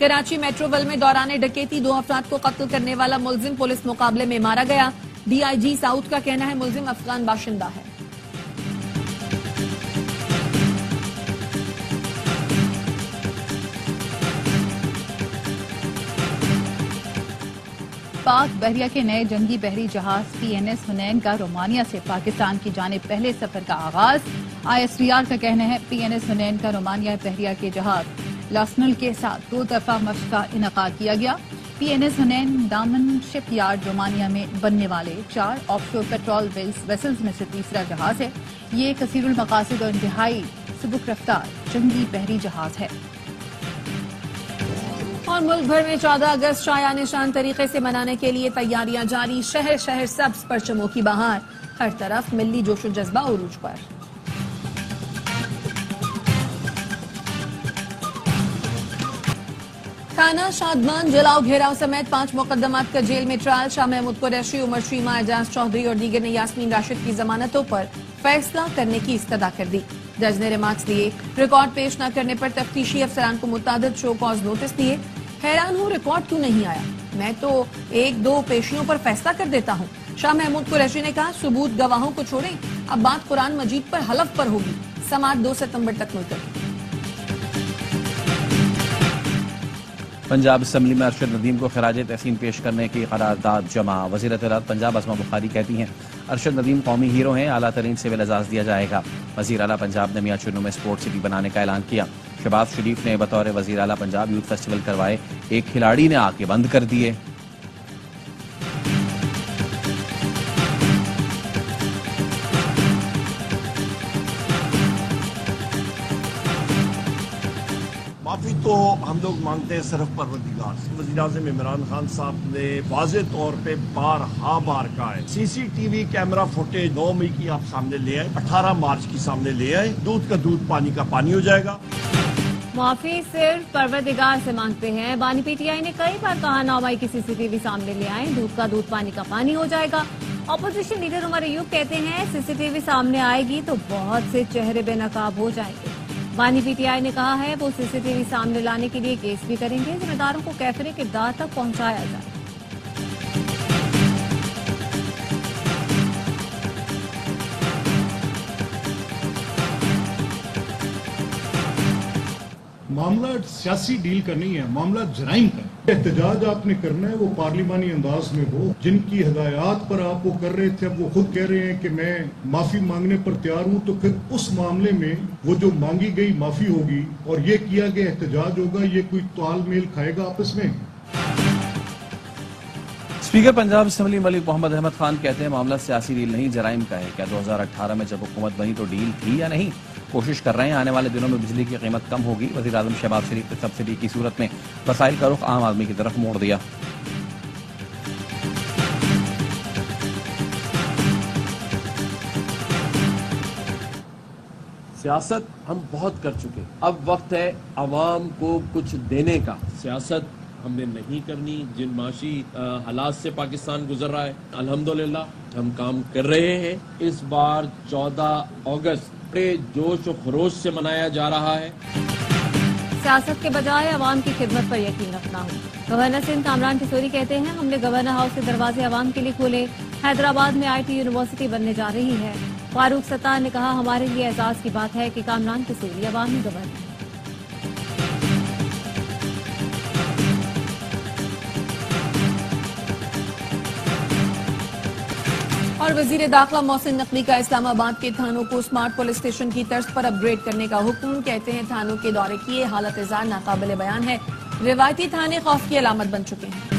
کراچی میٹروول میں دوران ڈکیتی 2 افراد کو قتل کرنے والا ملزم پولیس مقابلے میں مارا گیا. ڈی آئی جی ساؤتھ کا کہنا ہے ملزم افغان باشندہ ہے. پاک بحریہ کے نئے جنگی بحری جہاز پی این ایس حنین کا رومانیہ سے پاکستان کی جانب پہلے سفر کا آغاز. آئی ایس ٹی آر کا کہنا ہے پی این ایس حنین کا رومانیہ بحریہ کے جہاز لاسنل کے ساتھ 2 طرفہ مشق کا انعقاد کیا گیا. پی این ایس حنین دامن شپ یارڈ رومانیہ میں بننے والے 4 آف شور پیٹرول ویسلز میں سے تیسرا جہاز ہے. یہ کثیر المقاصد اور انتہائی سبک رفتار جنگی بحری جہاز ہے. اور ملک بھر میں 14 اگست شایان نشان طریقے سے منانے کے لیے تیاریاں جاری. شہر شہر سبز پرچموں کی بہار. ہر طرف ملی جوش و جذبہ عروج پر. تھانہ شادمان جلاؤ گھیراؤ سمیت 5 مقدمات کا جیل میں ٹرائل. شاہ محمود قریشی، عمر شیما، اعجاز چودھری اور دیگر نے یاسمین راشد کی ضمانتوں پر فیصلہ کرنے کی استدعا کر دی. جج نے ریمارکس دیے. ریکارڈ پیش نہ کرنے پر تفتیشی افسران کو متعدد شو کاز نوٹس دیے. حیران ہوں ریکارڈ کیوں نہیں آیا، میں تو 1-2 پیشیوں پر فیصلہ کر دیتا ہوں. شاہ محمود قریشی نے کہا ثبوت گواہوں کو چھوڑیں، اب بات قرآن مجید پر حلف پر ہوگی. سماعت 2 ستمبر تک ملتوی. پنجاب اسمبلی میں ارشد ندیم کو خراج تحسین پیش کرنے کی قرارداد جمع. وزیر اطلاعات پنجاب اسما بخاری کہتی ہیں ارشد ندیم قومی ہیرو ہیں، اعلیٰ ترین سول اعزاز دیا جائے گا. وزیر اعلیٰ پنجاب نے میاں چنو میں اسپورٹ سٹی بنانے کا اعلان کیا. شہباز شریف نے بطور وزیر اعلیٰ پنجاب یوتھ فیسٹیول کروائے، ایک کھلاڑی نے آ کے بند کر دیے. معافی تو ہم لوگ مانگتے ہیں صرف پروردگار سے. وزیر اعظم عمران خان صاحب نے واضح طور پہ بار کہا ہے C C T V camera footage 9 مئی کی آپ سامنے لے آئے، 18 مارچ کی سامنے لے آئے. دودھ کا دودھ پانی کا پانی ہو جائے گا. معافی صرف پروردگار سے مانگتے ہیں. بانی پی ٹی آئی نے کئی بار کہا 9 مئی کی سی سی ٹی وی سامنے لے آئیں، دودھ کا دودھ پانی کا پانی ہو جائے گا. اپوزیشن لیڈر عمر ایوب کہتے ہیں سی سی ٹی وی سامنے آئے گی تو بہت سے چہرے بے نقاب ہو جائیں گے. بانی پی ٹی آئی نے کہا ہے وہ سی سی ٹی وی سامنے لانے کے لیے کیس بھی کریں گے. ذمہ داروں کو کیفر کردار تک پہنچایا جائے. معاملہ سیاسی ڈیل کا نہیں ہے، معاملہ جرائم کا ہے. احتجاج آپ نے کرنا ہے وہ پارلیمانی انداز میں ہو. جن کی ہدایات پر آپ وہ کر رہے تھے اب وہ خود کہہ رہے ہیں کہ میں معافی مانگنے پر تیار ہوں، تو پھر اس معاملے میں وہ جو مانگی گئی معافی ہوگی اور یہ کیا گیا احتجاج ہوگا، یہ کوئی تال میل کھائے گا آپس میں. اسپیکر پنجاب اسمبلی ملک محمد احمد خان کہتے ہیں معاملہ سیاسی ڈیل نہیں جرائم کا ہے. کیا 2018 میں جب حکومت بنی تو ڈیل تھی یا نہیں؟ کوشش کر رہے ہیں آنے والے دنوں میں بجلی کی قیمت کم ہوگی. وزیر اعظم شہباز شریف نے سبسڈی کی صورت میں وسائل کا رخ عام آدمی کی طرف موڑ دیا. سیاست ہم بہت کر چکے، اب وقت ہے عوام کو کچھ دینے کا. سیاست ہم نے نہیں کرنی. جن معاشی حالات سے پاکستان گزر رہا ہے الحمدللہ ہم کام کر رہے ہیں. اس بار 14 اگست بڑے جوش و خروش سے منایا جا رہا ہے. سیاست کے بجائے عوام کی خدمت پر یقین رکھنا ہو. گورنر سندھ کامران کشوری کہتے ہیں ہم نے گورنر ہاؤس کے دروازے عوام کے لیے کھولے. حیدرآباد میں آئی ٹی یونیورسٹی بننے جا رہی ہے. فاروق ستار نے کہا ہمارے لیے اعزاز کی بات ہے کہ کامران کشوری عوامی گورنر ہے. اور وزیر داخلہ محسن نقوی کا اسلام آباد کے تھانوں کو اسمارٹ پولیس اسٹیشن کی طرز پر اپ گریڈ کرنے کا حکم. کہتے ہیں تھانوں کے دورے کیے حالت زار ناقابل بیان ہے. روایتی تھانے خوف کی علامت بن چکے ہیں.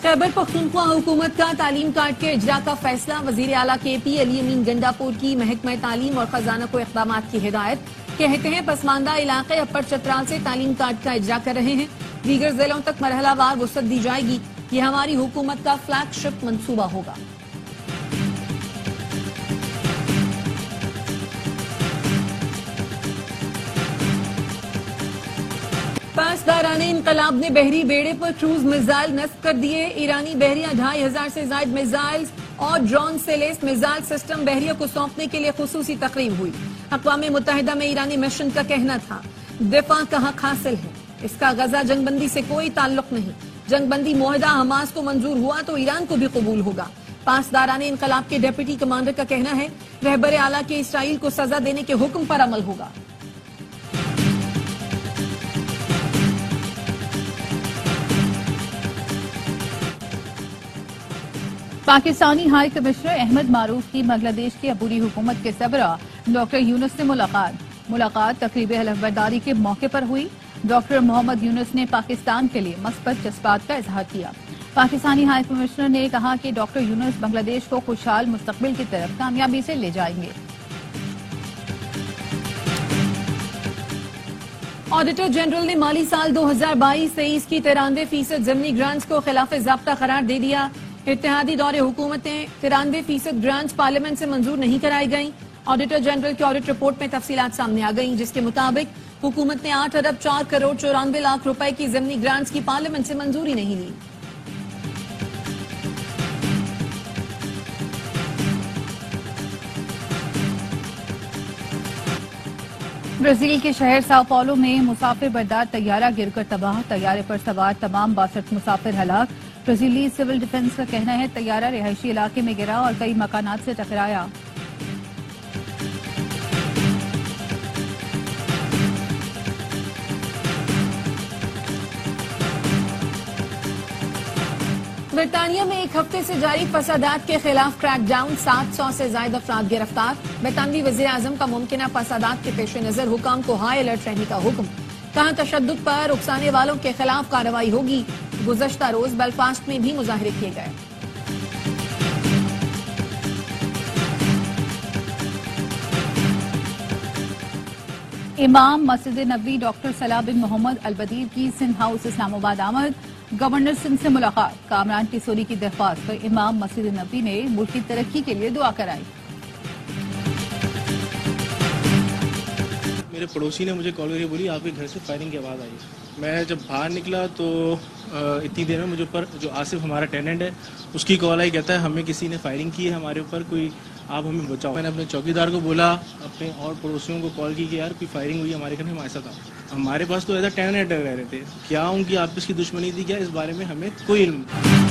خیبر پختونخوا حکومت کا تعلیم کارڈ کے اجرا کا فیصلہ. وزیر اعلیٰ کے پی علی امین گنڈاپور کی محکمہ تعلیم اور خزانہ کو اقدامات کی ہدایت. کہتے ہیں پسماندہ علاقے اپر چترال سے تعلیم کارڈ کا اجرا کر رہے ہیں. دیگر ضلعوں تک مرحلہ وار وسعت دی جائے گی. یہ ہماری حکومت کا فلیگ شپ منصوبہ ہوگا. پاسداران انقلاب نے بحری بیڑے پر کروز میزائل نصب کر دیے. ایرانی بحریہ 2500 سے زائد میزائل اور ڈرون سے لیس میزائل سسٹم بحریہ کو سونپنے کے لیے خصوصی تقریب ہوئی. اقوام متحدہ میں ایرانی مشن کا کہنا تھا دفاع کا حق حاصل ہے. اس کا غزہ جنگ بندی سے کوئی تعلق نہیں. جنگ بندی معاہدہ حماس کو منظور ہوا تو ایران کو بھی قبول ہوگا. پاسداران انقلاب کے ڈپٹی کمانڈر کا کہنا ہے رہبر اعلیٰ کے اسرائیل کو سزا دینے کے حکم پر عمل ہوگا. پاکستانی ہائی کمشنر احمد معروف کی بنگلہ دیش کی عبوری حکومت کے سربراہ ڈاکٹر یونس سے ملاقات تقریب حلف برداری کے موقع پر ہوئی. ڈاکٹر محمد یونس نے پاکستان کے لیے مثبت جذبات کا اظہار کیا. پاکستانی ہائی کمشنر نے کہا کہ ڈاکٹر یونس بنگلہ دیش کو خوشحال مستقبل کی طرف کامیابی سے لے جائیں گے. آڈیٹر جنرل نے مالی سال 2022-23 کی 93% ضمنی گرانٹس کو خلاف ضابطہ قرار دے دیا. اتحادی دور حکومتیں 93% گرانٹس پارلیمنٹ سے منظور نہیں کرائی گئیں. آڈیٹر جنرل کی آڈٹ رپورٹ میں تفصیلات سامنے آ گئیں جس کے مطابق حکومت نے 8 ارب 4 کروڑ 94 لاکھ روپے کی ضمنی گرانٹس کی پارلیمنٹ سے منظوری نہیں لی. برازیل کے شہر ساؤ پاولو میں مسافر بردار طیارہ گر کر تباہ. طیارے پر سوار تمام 62 مسافر ہلاک. برازیلی سول ڈیفنس کا کہنا ہے طیارہ رہائشی علاقے میں گرا اور کئی مکانات سے ٹکرایا. برطانیہ میں ایک ہفتے سے جاری فسادات کے خلاف کریک ڈاؤن. 700 سے زائد افراد گرفتار. برطانوی وزیر اعظم کا ممکنہ فسادات کے پیش نظر حکام کو ہائی الرٹ رہنے کا حکم. کہاں تشدد پر اکسانے والوں کے خلاف کارروائی ہوگی. گزشتہ روز بیلفاسٹ میں بھی مظاہرے کیے گئے. امام مسجد نبوی ڈاکٹر صلاح بن محمد البدیر کی سندھ ہاؤس اسلام آباد آمد. گورنر سندھ سے ملاقات. کامران ٹیسوری کی درخواست پر امام مسجد نبوی نے ملک کی ترقی کے لیے دعا کرائی. میرے پڑوسی نے مجھے کال کر کے بولی آپ کے گھر سے فائرنگ کی آواز آئی. میں جب باہر نکلا تو اتنی دیر میں مجھے اوپر جو آصف ہمارا ٹیننٹ ہے اس کی کال آئی. کہتا ہے ہمیں کسی نے فائرنگ کی ہے ہمارے اوپر, کوئی آپ ہمیں بچاؤ. میں نے اپنے چوکیدار کو بولا, اپنے اور پڑوسیوں کو کال کی کہ یار کوئی فائرنگ ہوئی ہمارے گھر میں. ہمارے ساتھ ہمارے پاس تو ایسا ٹیننٹ رہ رہے تھے, کیا ان کی آپس کی دشمنی تھی کیا, اس بارے میں ہمیں کوئی علم نہیں.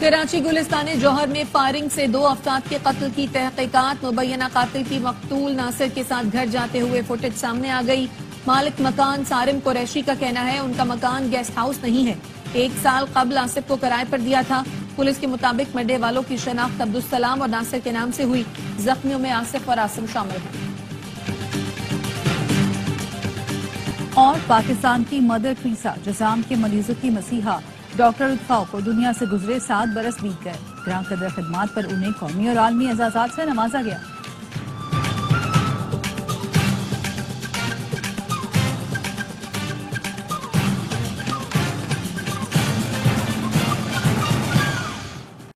کراچی گلستان جوہر میں فائرنگ سے 2 افراد کے قتل کی تحقیقات. مبینہ قاتل کی مقتول ناصر کے ساتھ گھر جاتے ہوئے فوٹیج سامنے آ گئی. مالک مکان سارم قریشی کا کہنا ہے ان کا مکان گیسٹ ہاؤس نہیں ہے. 1 سال قبل آصف کو کرائے پر دیا تھا. پولیس کے مطابق مرنے والوں کی شناخت عبدالسلام اور ناصر کے نام سے ہوئی. زخمیوں میں آصف اور عاصم شامل ہیں. اور پاکستان کی مدر ٹریسا جزام کے مریضوں کی مسیحا ڈاکٹر اتفاق کو دنیا سے گزرے 7 برس بیت گئے. گراں قدر خدمات پر انہیں قومی اور عالمی اعزازات سے نوازا گیا.